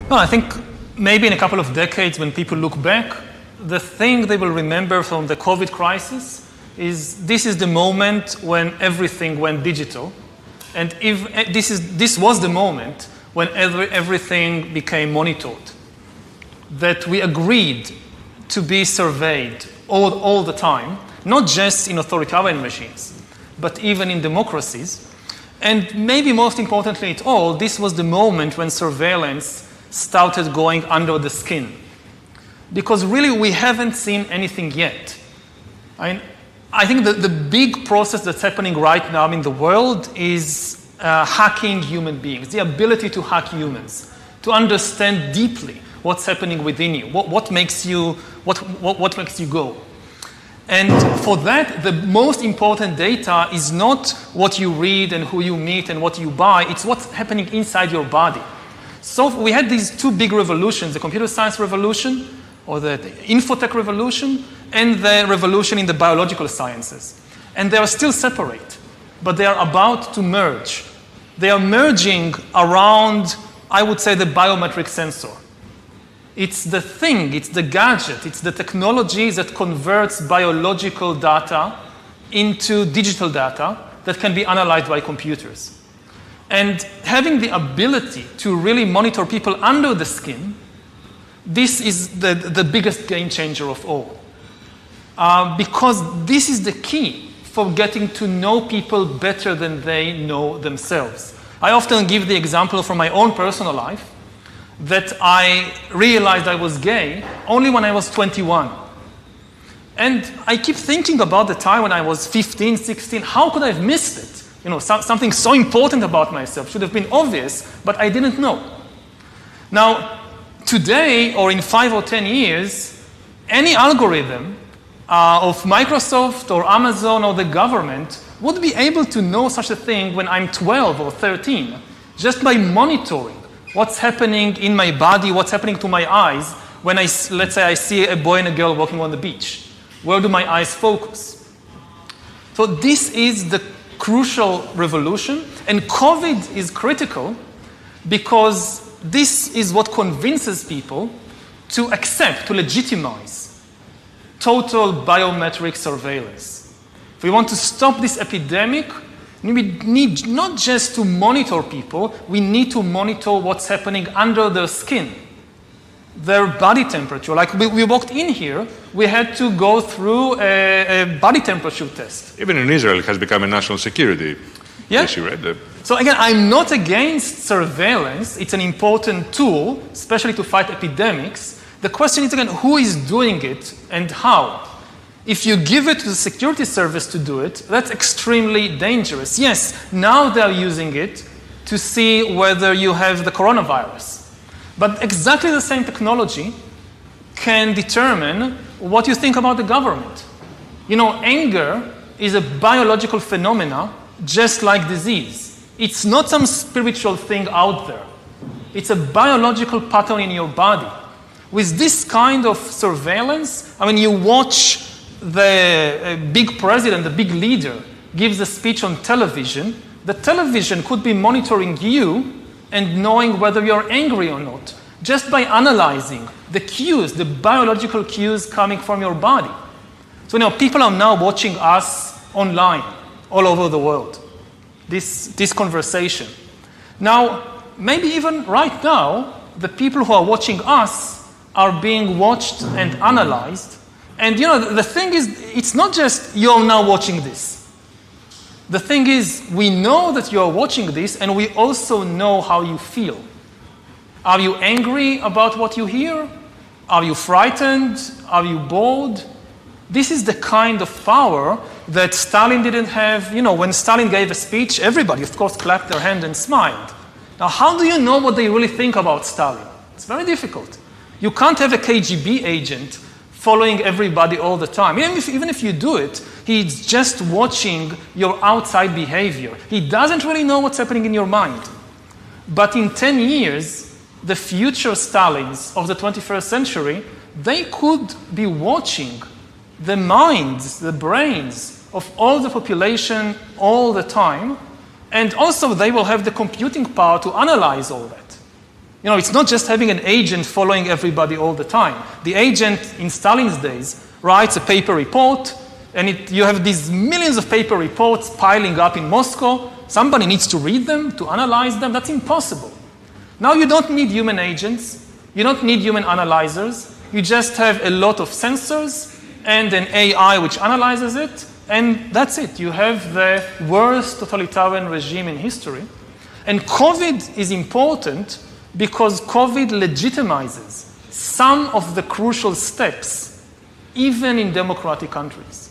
Well, I think maybe in a couple of decades when people look back, the thing they will remember from the COVID crisis is this is the moment when everything went digital. And if this was the moment when everything became monitored, that we agreed to be surveyed all the time, not just in authoritarian regimes, but even in democracies. And maybe most importantly at all, this was the moment when surveillance started going under the skin. Because really we haven't seen anything yet. I think that the big process that's happening right now in the world is hacking human beings, the ability to hack humans, to understand deeply what's happening within you, what makes you go. And for that, the most important data is not what you read and who you meet and what you buy, it's what's happening inside your body. So we had these two big revolutions, the computer science revolution, or the infotech revolution, and the revolution in the biological sciences. And they are still separate, but they are about to merge. They are merging around, I would say, the biometric sensor. It's the thing, it's the gadget, it's the technology that converts biological data into digital data that can be analyzed by computers. And having the ability to really monitor people under the skin, this is the biggest game changer of all. Because this is the key for getting to know people better than they know themselves. I often give the example from my own personal life that I realized I was gay only when I was 21. And I keep thinking about the time when I was 15, 16, how could I have missed it? Something so important about myself should have been obvious, but I didn't know. Now, today, or in 5 or 10 years, any algorithm of Microsoft or Amazon or the government would be able to know such a thing when I'm 12 or 13, just by monitoring what's happening in my body, what's happening to my eyes when let's say I see a boy and a girl walking on the beach. Where do my eyes focus? So this is the crucial revolution, and COVID is critical because this is what convinces people to accept, to legitimize total biometric surveillance. If we want to stop this epidemic, we need not just to monitor people, we need to monitor what's happening under their skin, their body temperature. Like we walked in here, we had to go through a body temperature test. Even in Israel, it has become a national security issue, right? So again, I'm not against surveillance. It's an important tool, especially to fight epidemics. The question is, again, who is doing it and how? If you give it to the security service to do it, that's extremely dangerous. Yes, now they're using it to see whether you have the coronavirus. But exactly the same technology can determine what you think about the government. Anger is a biological phenomena just like disease. It's not some spiritual thing out there. It's a biological pattern in your body. With this kind of surveillance, you watch the big president, the big leader, gives a speech on television. The television could be monitoring you and knowing whether you're angry or not, just by analyzing the cues, the biological cues coming from your body. So people are now watching us online, all over the world, this conversation. Now, maybe even right now, the people who are watching us are being watched and analyzed. And the thing is, it's not just you're now watching this. The thing is, we know that you're watching this, and we also know how you feel. Are you angry about what you hear? Are you frightened? Are you bored? This is the kind of power that Stalin didn't have. When Stalin gave a speech, everybody, of course, clapped their hand and smiled. Now, how do you know what they really think about Stalin? It's very difficult. You can't have a KGB agent following everybody all the time. Even if you do it, he's just watching your outside behavior. He doesn't really know what's happening in your mind. But in 10 years, the future Stalins of the 21st century, they could be watching the minds, the brains of all the population all the time. And also they will have the computing power to analyze all that. You know, it's not just having an agent following everybody all the time. The agent in Stalin's days writes a paper report, and you have these millions of paper reports piling up in Moscow. Somebody needs to read them, to analyze them. That's impossible. Now you don't need human agents. You don't need human analyzers. You just have a lot of sensors and an AI which analyzes it, and that's it. You have the worst totalitarian regime in history. And COVID is important because COVID legitimizes some of the crucial steps, even in democratic countries.